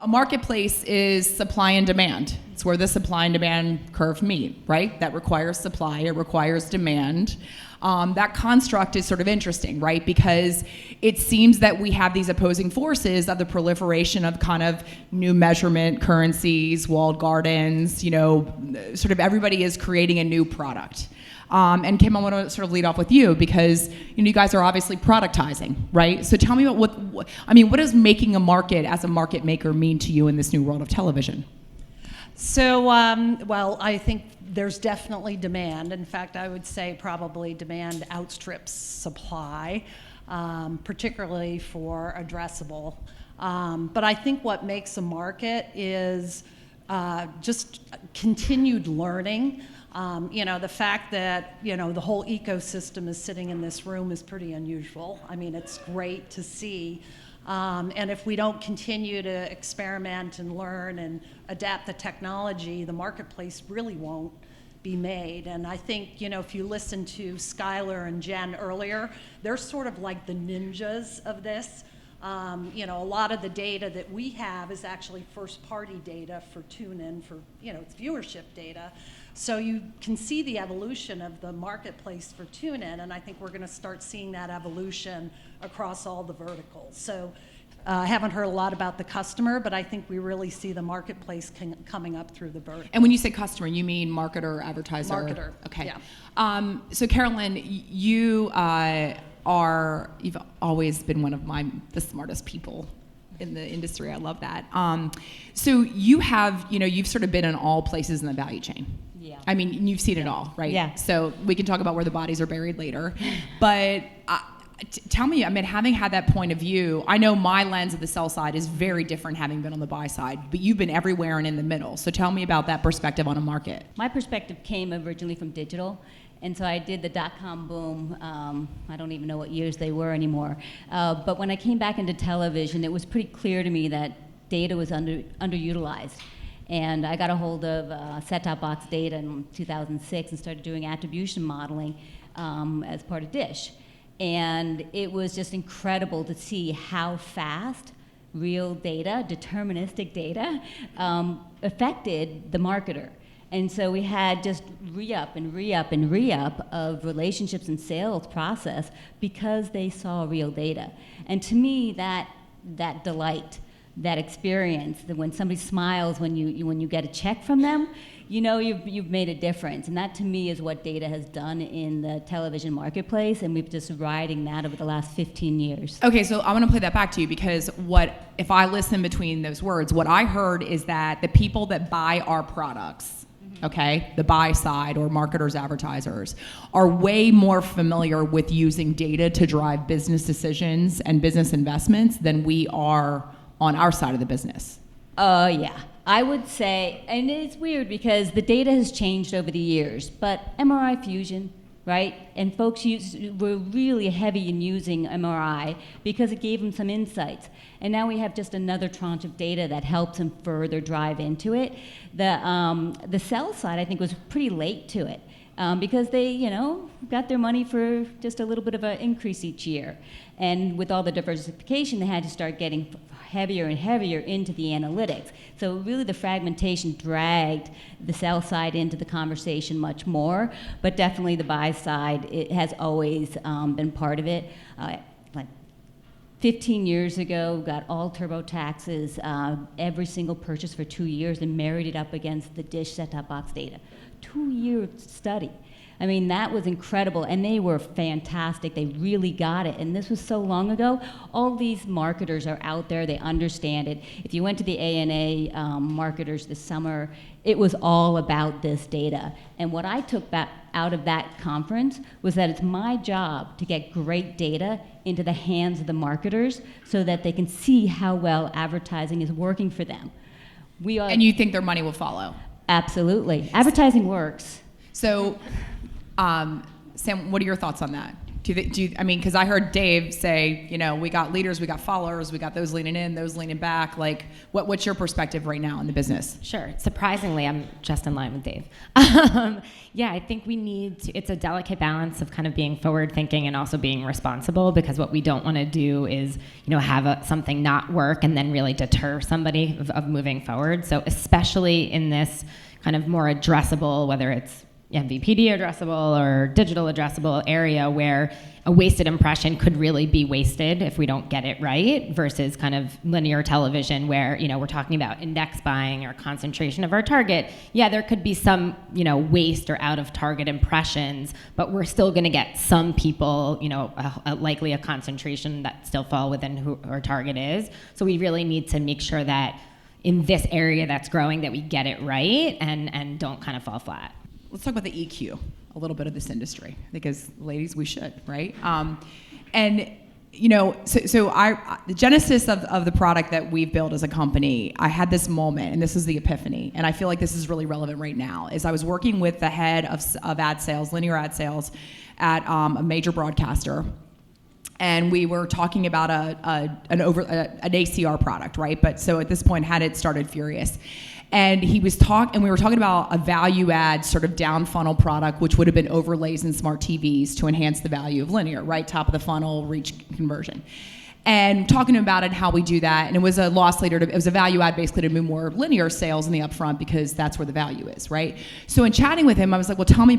A marketplace is supply and demand. It's where the supply and demand curve meet, right? That requires supply, it requires demand. That construct is sort of interesting, right? Because it seems that we have these opposing forces of the proliferation of kind of new measurement currencies, walled gardens, sort of everybody is creating a new product. And Kim, I want to sort of lead off with you because you guys are obviously productizing, right? So tell me about what does making a market as a market maker mean to you in this new world of television? So, well, I think there's definitely demand. In fact, I would say probably demand outstrips supply, particularly for addressable. But I think what makes a market is just continued learning. The fact that, the whole ecosystem is sitting in this room is pretty unusual. I mean, it's great to see. And if we don't continue to experiment and learn and adapt the technology, the marketplace really won't be made. And I think, if you listen to Skylar and Jen earlier, they're sort of like the ninjas of this. A lot of the data that we have is actually first-party data for TuneIn, for, it's viewership data. So you can see the evolution of the marketplace for TuneIn, and I think we're going to start seeing that evolution across all the verticals. So I haven't heard a lot about the customer, but I think we really see the marketplace coming up through the vertical. And when you say customer, you mean marketer, advertiser? Marketer. Okay. Yeah. So Carolyn, you've always been one of the smartest people in the industry. I love that. So you've sort of been in all places in the value chain. Yeah. I mean, you've seen it all, right? Yeah. So we can talk about where the bodies are buried later. But tell me, having had that point of view, I know my lens of the sell side is very different having been on the buy side, but you've been everywhere and in the middle. So tell me about that perspective on a market. My perspective came originally from digital. And so I did the dot-com boom. I don't even know what years they were anymore. But when I came back into television, it was pretty clear to me that data was underutilized. And I got a hold of set-top box data in 2006 and started doing attribution modeling as part of Dish. And it was just incredible to see how fast real data, deterministic data, affected the marketer. And so we had just re-up and re-up and re-up of relationships and sales process because they saw real data. And to me, that delight, that experience, that when somebody smiles when you get a check from them, you've made a difference. And that to me is what data has done in the television marketplace, and we've just riding that over the last 15 years. Okay, so I want to play that back to you because if I listen between those words, what I heard is that the people that buy our products, okay, the buy side or marketers, advertisers, are way more familiar with using data to drive business decisions and business investments than we are on our side of the business. Yeah. I would say, and it's weird because the data has changed over the years, but MRI fusion, right? And folks were really heavy in using MRI because it gave them some insights. And now we have just another tranche of data that helps them further drive into it. The sell side, I think, was pretty late to it because they, got their money for just a little bit of an increase each year. And with all the diversification, they had to start getting heavier and heavier into the analytics. So really the fragmentation dragged the sell side into the conversation much more, but definitely the buy side, it has always been part of it. Like 15 years ago, got all TurboTax's, every single purchase for 2 years and married it up against the Dish set-top box data. 2-year study. I mean, that was incredible, and they were fantastic. They really got it, and this was so long ago. All these marketers are out there. They understand it. If you went to the ANA marketers this summer, it was all about this data. And what I took back out of that conference was that it's my job to get great data into the hands of the marketers so that they can see how well advertising is working for them. And you think their money will follow? Absolutely. Advertising works. So, Sam, what are your thoughts on that? I mean, because I heard Dave say, we got leaders, we got followers, we got those leaning in, those leaning back. Like, what's your perspective right now in the business? Sure. Surprisingly, I'm just in line with Dave. Yeah, I think we need to, it's a delicate balance of kind of being forward thinking and also being responsible, because what we don't want to do is, have something not work and then really deter somebody of moving forward. So especially in this kind of more addressable, whether it's MVPD addressable or digital addressable area, where a wasted impression could really be wasted if we don't get it right, versus kind of linear television where, we're talking about index buying or concentration of our target. Yeah, there could be some, waste or out of target impressions, but we're still going to get some people, likely a concentration that still fall within who our target is. So we really need to make sure that in this area that's growing that we get it right and don't kind of fall flat. Let's talk about the EQ, a little bit of this industry, because ladies, we should, right? The genesis of the product that we've built as a company, I had this moment, and this is the epiphany, and I feel like this is really relevant right now, is I was working with the head of ad sales, linear ad sales, at a major broadcaster, and we were talking about an ACR product, right? But so at this point, had it started Furious. And we were talking about a value add sort of down funnel product, which would have been overlays in smart TVs to enhance the value of linear, right? Top of the funnel, reach conversion. And talking about it, how we do that. And it was a loss leader, it was a value add basically to move more linear sales in the upfront, because that's where the value is, right? So in chatting with him, I was like, well, talk to me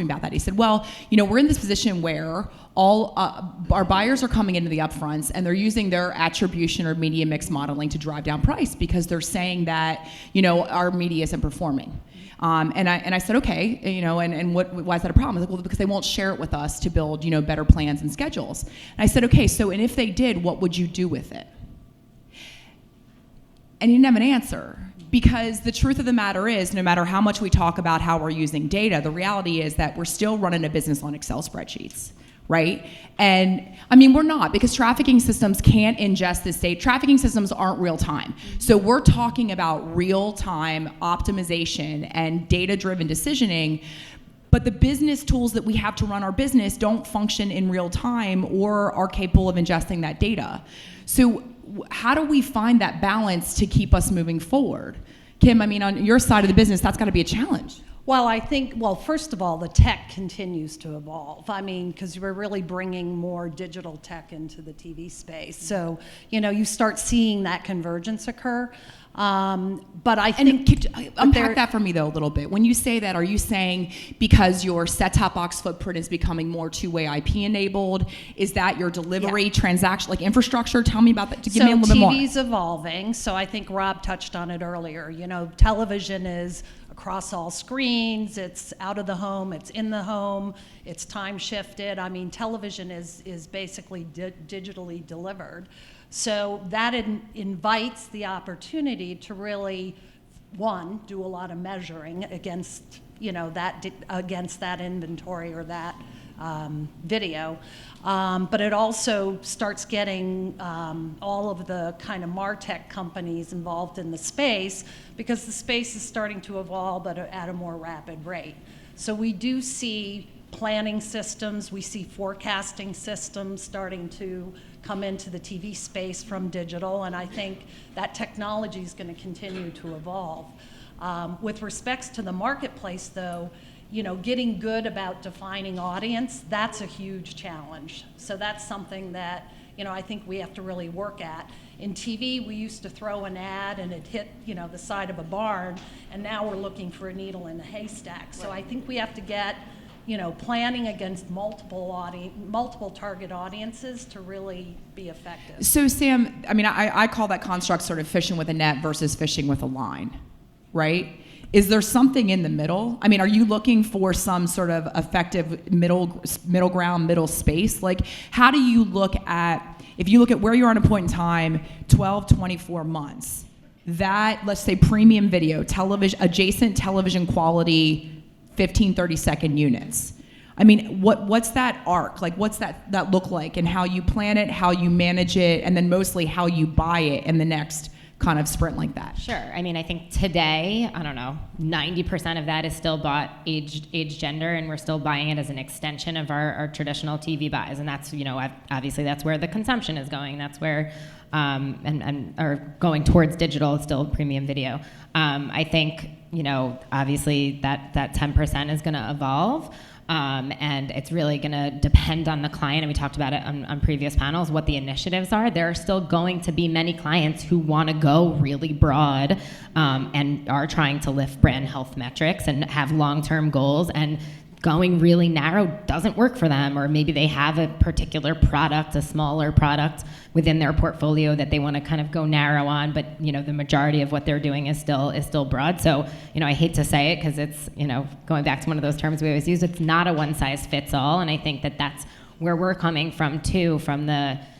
about that. He said, well, we're in this position where all our buyers are coming into the upfronts and they're using their attribution or media mix modeling to drive down price, because they're saying that, our media isn't performing. And I said, okay, and why is that a problem? I was like, well, because they won't share it with us to build, better plans and schedules. And I said, okay, so, and if they did, what would you do with it? And he didn't have an answer, because the truth of the matter is, no matter how much we talk about how we're using data, the reality is that we're still running a business on Excel spreadsheets. Right? And I mean, we're not, because trafficking systems can't ingest this data. Trafficking systems aren't real time. So we're talking about real time optimization and data-driven decisioning, but the business tools that we have to run our business don't function in real time or are capable of ingesting that data. So how do we find that balance to keep us moving forward? Kim, I mean, on your side of the business, that's got to be a challenge. Well, I think, first of all, the tech continues to evolve. I mean, because we're really bringing more digital tech into the TV space. So, you start seeing that convergence occur. But I think... Unpack that for me, though, a little bit. When you say that, are you saying because your set-top box footprint is becoming more two-way IP enabled? Is that your delivery transaction, like infrastructure? Tell me about that. Give me a little bit more. So TV's evolving. So I think Rob touched on it earlier. Television is across all screens, it's out of the home, it's in the home, it's time shifted. I mean, television is basically digitally delivered. So that invites the opportunity to really, one, do a lot of measuring against, against that inventory or that video. But it also starts getting all of the kind of MarTech companies involved in the space, because the space is starting to evolve at a more rapid rate. So we do see planning systems, we see forecasting systems starting to come into the TV space from digital, and I think that technology is going to continue to evolve. With respects to the marketplace, though, getting good about defining audience, that's a huge challenge. So that's something that, I think we have to really work at. In TV, we used to throw an ad and it hit, the side of a barn, and now we're looking for a needle in a haystack. So I think we have to get, planning against multiple target audiences to really be effective. So Sam, I mean, I call that construct sort of fishing with a net versus fishing with a line, right? Is there something in the middle? I mean, are you looking for some sort of effective middle ground, middle space? Like, how do you look at, if you look at where you're on a point in time, 12, 24 months, that, let's say, premium video, television, adjacent television quality, 15, 30-second units. I mean, what's that arc? Like, what's that look like, and how you plan it, how you manage it, and then mostly how you buy it in the next kind of sprint like that? Sure. I mean, I think today, I don't know, 90% of that is still bought age, gender, and we're still buying it as an extension of our traditional TV buys. And that's, obviously that's where the consumption is going. That's where, or going towards digital, it's still premium video. I think, obviously that 10% is going to evolve. And it's really going to depend on the client, and we talked about it on previous panels, what the initiatives are. There are still going to be many clients who want to go really broad and are trying to lift brand health metrics and have long-term goals, and going really narrow doesn't work for them, or maybe they have a particular product, a smaller product within their portfolio that they want to kind of go narrow on, but the majority of what they're doing is still broad. So I hate to say it because it's going back to one of those terms we always use, it's not a one size fits all, and I think that that's where we're coming from too, from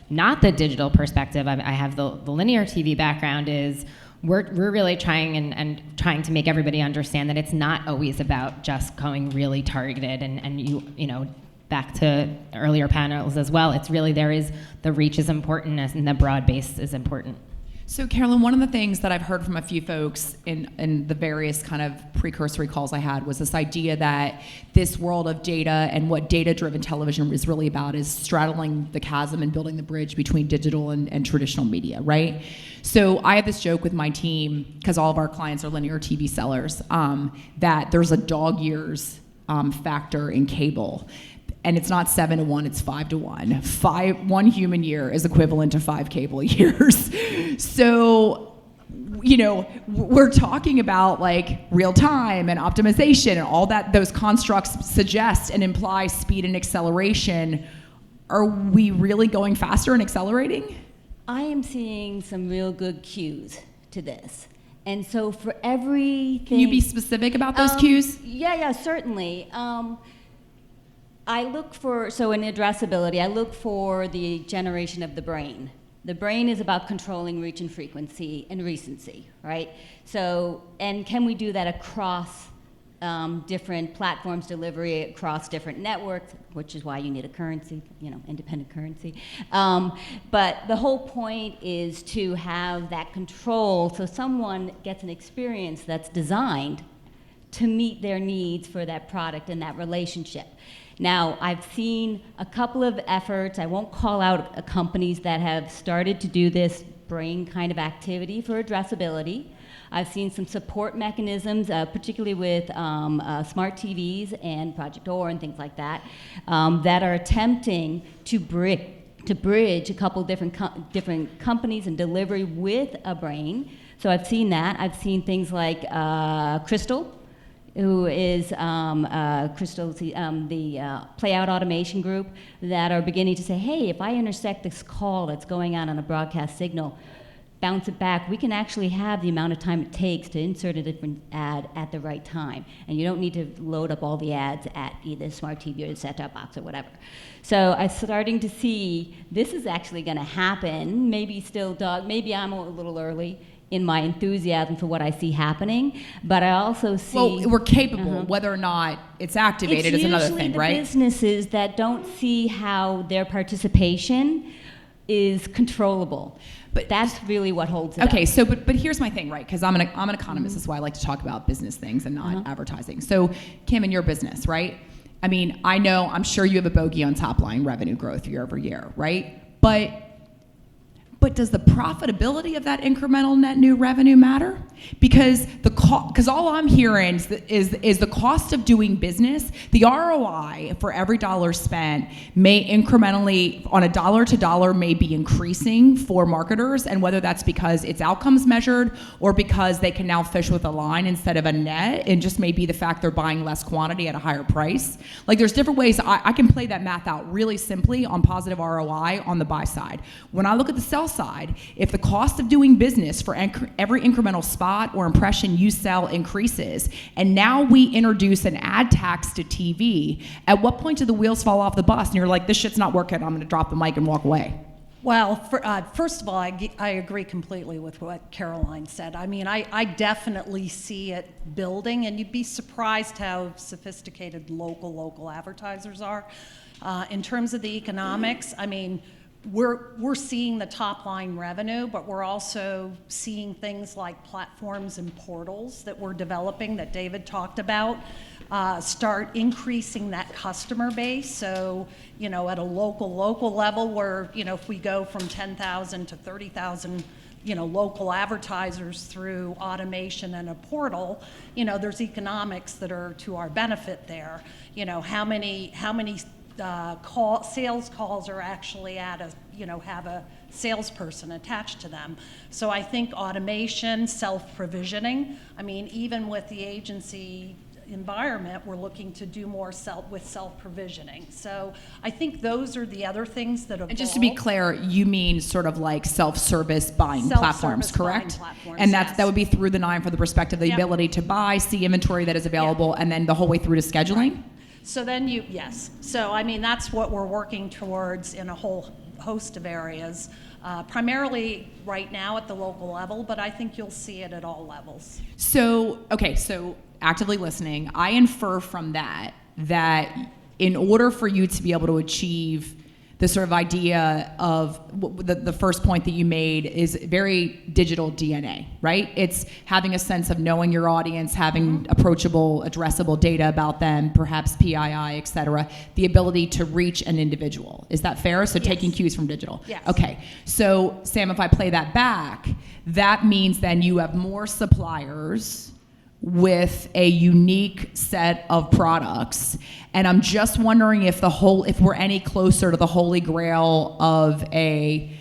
not the digital perspective. I have the linear TV background. Is we're really trying and trying to make everybody understand that it's not always about just going really targeted and back to earlier panels as well. It's really, the reach is important and the broad base is important. So Carolyn, one of the things that I've heard from a few folks in the various kind of precursory calls I had was this idea that this world of data and what data-driven television is really about is straddling the chasm and building the bridge between digital and traditional media, right? So I have this joke with my team, because all of our clients are linear TV sellers, that there's a dog years factor in cable. And it's not 7-1, it's 5-1. One human year is equivalent to 5 cable years. So, we're talking about like real time and optimization and all that those constructs suggest and imply speed and acceleration. Are we really going faster and accelerating? I am seeing some real good cues to this. And so for everything... Can you be specific about those cues? Yeah, certainly. I look for, in addressability, I look for the generation of the brain. The brain is about controlling reach and frequency and recency, right? So, and can we do that across different platforms, delivery across different networks, which is why you need a currency, independent currency. But the whole point is to have that control so someone gets an experience that's designed to meet their needs for that product and that relationship. Now, I've seen a couple of efforts, I won't call out companies that have started to do this brain kind of activity for addressability. I've seen some support mechanisms, particularly with smart TVs and Project OR and things like that, that are attempting to bridge a couple different companies and delivery with a brain. So I've seen that. I've seen things like Crystal, who is Crystal's the playout automation group, that are beginning to say, hey, if I intersect this call that's going on a broadcast signal, bounce it back, we can actually have the amount of time it takes to insert a different ad at the right time. And you don't need to load up all the ads at either smart TV or the set-top box or whatever. So I'm starting to see this is actually going to happen. Maybe I'm a little early in my enthusiasm for what I see happening, but I also see... Well, we're capable, whether or not it's activated is another thing, right? It's usually the businesses that don't see how their participation is controllable. But that's really what holds it up. Okay, so but here's my thing, right? Because I'm an economist, that's why I like to talk about business things and not advertising. So Kim, in your business, right? I mean, I'm sure you have a bogey on top line revenue growth year over year, right? But does the profitability of that incremental net new revenue matter? Because all I'm hearing is the cost of doing business, the ROI for every dollar spent may incrementally, on a dollar to dollar, may be increasing for marketers, and whether that's because it's outcomes measured or because they can now fish with a line instead of a net, and just may be the fact they're buying less quantity at a higher price. Like, there's different ways I can play that math out really simply on positive ROI on the buy side. When I look at the sell side, if the cost of doing business for every incremental spot or impression you sell increases, and now we introduce an ad tax to TV, at what point do the wheels fall off the bus and you're like, this shit's not working, I'm going to drop the mic and walk away? Well, first of all, I agree completely with what Caroline said. I mean, I definitely see it building, and you'd be surprised how sophisticated local advertisers are. In terms of the economics, I mean, we're seeing the top line revenue, but we're also seeing things like platforms and portals that we're developing that David talked about start increasing that customer base. So, at a local level where, if we go from 10,000 to 30,000, local advertisers through automation and a portal, there's economics that are to our benefit there. How many sales calls are actually at have a salesperson attached to them. So I think automation, self-provisioning, even with the agency environment, we're looking to do more self-provisioning. So I think those are the other things that evolve. And just to be clear, you mean sort of like self-service buying platforms, correct? Buying platforms, and yes. that would be through the 9 for the perspective of the ability to buy, see inventory that is available, and then the whole way through to scheduling? Right. So then yes. So that's what we're working towards in a whole host of areas, primarily right now at the local level, but I think you'll see it at all levels. So actively listening, I infer from that in order for you to be able to achieve the sort of idea of the first point that you made is very digital DNA, right? It's having a sense of knowing your audience, having approachable, addressable data about them, perhaps PII, et cetera, the ability to reach an individual. Is that fair? So taking cues from digital. Yes. Okay. So Sam, if I play that back, that means then you have more suppliers with a unique set of products. And I'm just wondering if we're any closer to the holy grail of a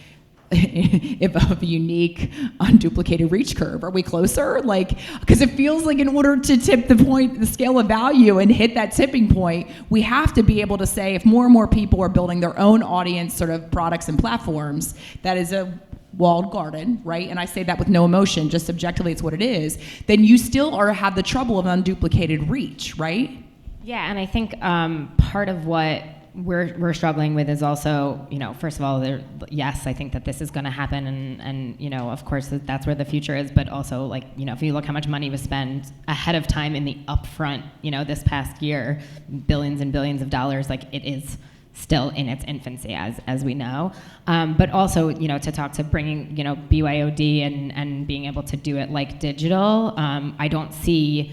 unique unduplicated reach curve. Are we closer? Because it feels like in order to tip the scale of value and hit that tipping point, we have to be able to say if more and more people are building their own audience sort of products and platforms, that is a walled garden, right? And I say that with no emotion, just objectively it's what it is, then you still have the trouble of unduplicated reach, right? Yeah, and I think part of what we're struggling with is also, first of all, yes, I think that this is going to happen, and of course that's where the future is. But also, if you look how much money was spent ahead of time in the upfront, this past year, billions and billions of dollars, it is still in its infancy, as we know. But also, to talk to bringing, BYOD and being able to do it like digital, I don't see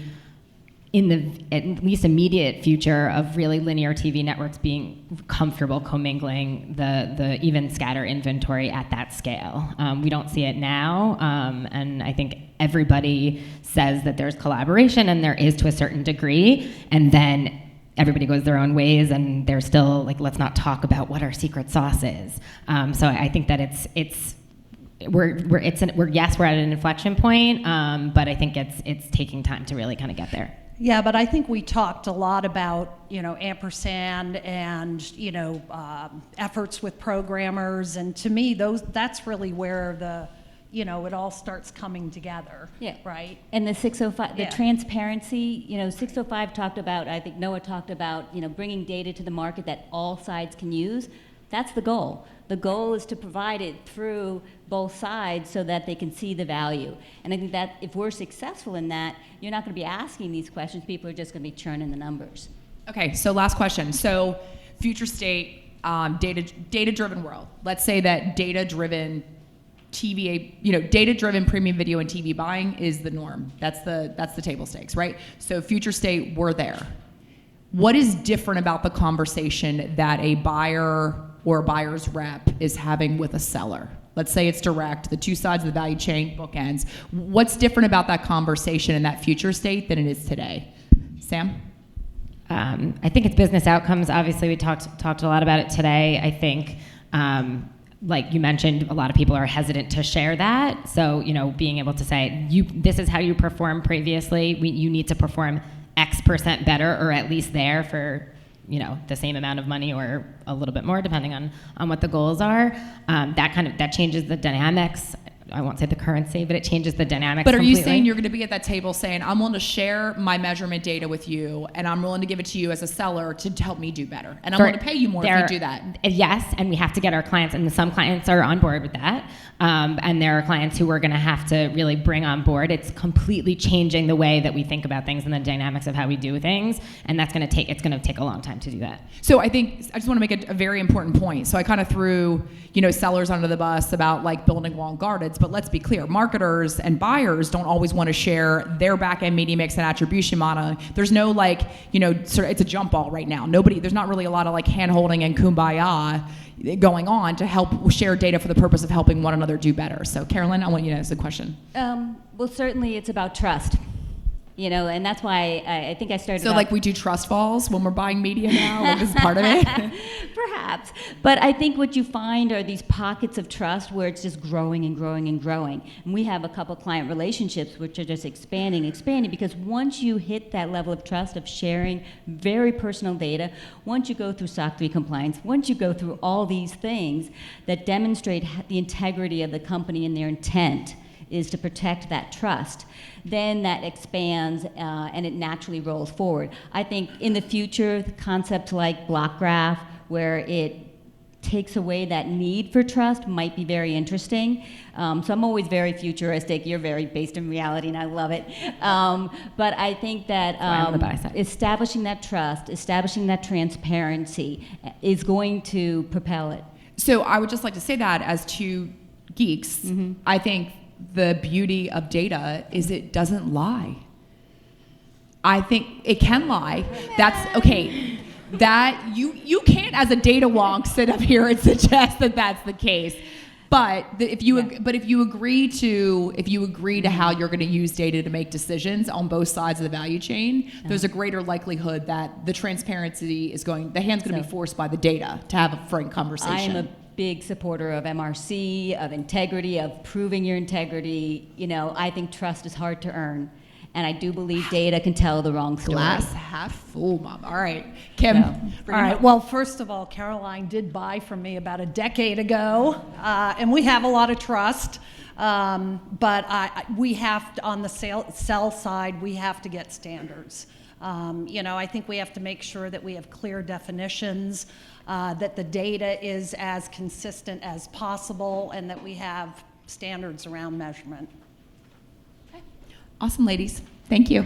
in the at least immediate future of really linear TV networks being comfortable commingling the even scatter inventory at that scale. We don't see it now, and I think everybody says that there's collaboration, and there is to a certain degree, and then everybody goes their own ways, and they're still let's not talk about what our secret sauce is. So I think that we're at an inflection point, but I think it's taking time to really kind of get there. Yeah, but I think we talked a lot about, ampersand and, efforts with programmers. And to me, that's really where it all starts coming together. Yeah. Right? And the 605, the Yeah. transparency, 605 talked about, I think Noah talked about, bringing data to the market that all sides can use. That's the goal. The goal is to provide it through both sides so that they can see the value. And I think that if we're successful in that, you're not going to be asking these questions. People are just going to be churning the numbers. Okay, so last question. So future state, data-driven world. Let's say that data-driven TV, data-driven premium video and TV buying is the norm. That's the table stakes, right? So future state, we're there. What is different about the conversation that a buyer or a buyer's rep is having with a seller? Let's say it's direct, the two sides of the value chain, bookends. What's different about that conversation in that future state than it is today? Sam? I think it's business outcomes. Obviously, we talked a lot about it today. I think, like you mentioned, a lot of people are hesitant to share that. So, being able to say, this is how you performed previously. You need to perform X% better, or at least there for the same amount of money or a little bit more, depending on what the goals are. That changes the dynamics. I won't say the currency, but it changes the dynamics But are you completely. saying you're going to be at that table saying, I'm willing to share my measurement data with you, and I'm willing to give it to you as a seller to help me do better, and I'm willing to pay you more if you do that? Yes, and we have to get our clients, and some clients are on board with that, and there are clients who we're going to have to really bring on board. It's completely changing the way that we think about things and the dynamics of how we do things, and it's going to take a long time to do that. So I just want to make a very important point. So I kind of threw, sellers under the bus about like building walled gardens, but let's be clear, marketers and buyers don't always want to share their back-end media mix and attribution model. There's no it's a jump ball right now. There's not really a lot of like hand-holding and kumbaya going on to help share data for the purpose of helping one another do better. So Carolyn, I want you to ask a question. Well, certainly it's about trust. And that's why I think I started. So like we do trust falls when we're buying media now, like this is part of it? Perhaps. But I think what you find are these pockets of trust where it's just growing and growing and growing. And we have a couple client relationships which are just expanding, because once you hit that level of trust of sharing very personal data, once you go through SOC 3 compliance, once you go through all these things that demonstrate the integrity of the company and their intent is to protect that trust, then that expands and it naturally rolls forward. I think in the future, the concept like block graph, where it takes away that need for trust, might be very interesting. So I'm always very futuristic. You're very based in reality, and I love it. But I think that on the buy side. establishing that trust, establishing that transparency is going to propel it. So I would just like to say that as two geeks, I think the beauty of data is it doesn't lie. I think it can lie. That's okay. That you can't, as a data wonk, sit up here and suggest that that's the case. But if you agree to how you're going to use data to make decisions on both sides of the value chain, there's a greater likelihood that the transparency the hand's going to be forced by the data to have a frank conversation. I'm a big supporter of MRC, of integrity, of proving your integrity. I think trust is hard to earn. And I do believe data can tell the wrong story. Glass half full, Mom. All right, Kim. All right. Well, first of all, Caroline did buy from me about a decade ago, and we have a lot of trust. But we have to, on the sell side, we have to get standards. I think we have to make sure that we have clear definitions, that the data is as consistent as possible, and that we have standards around measurement. Awesome, ladies. Thank you.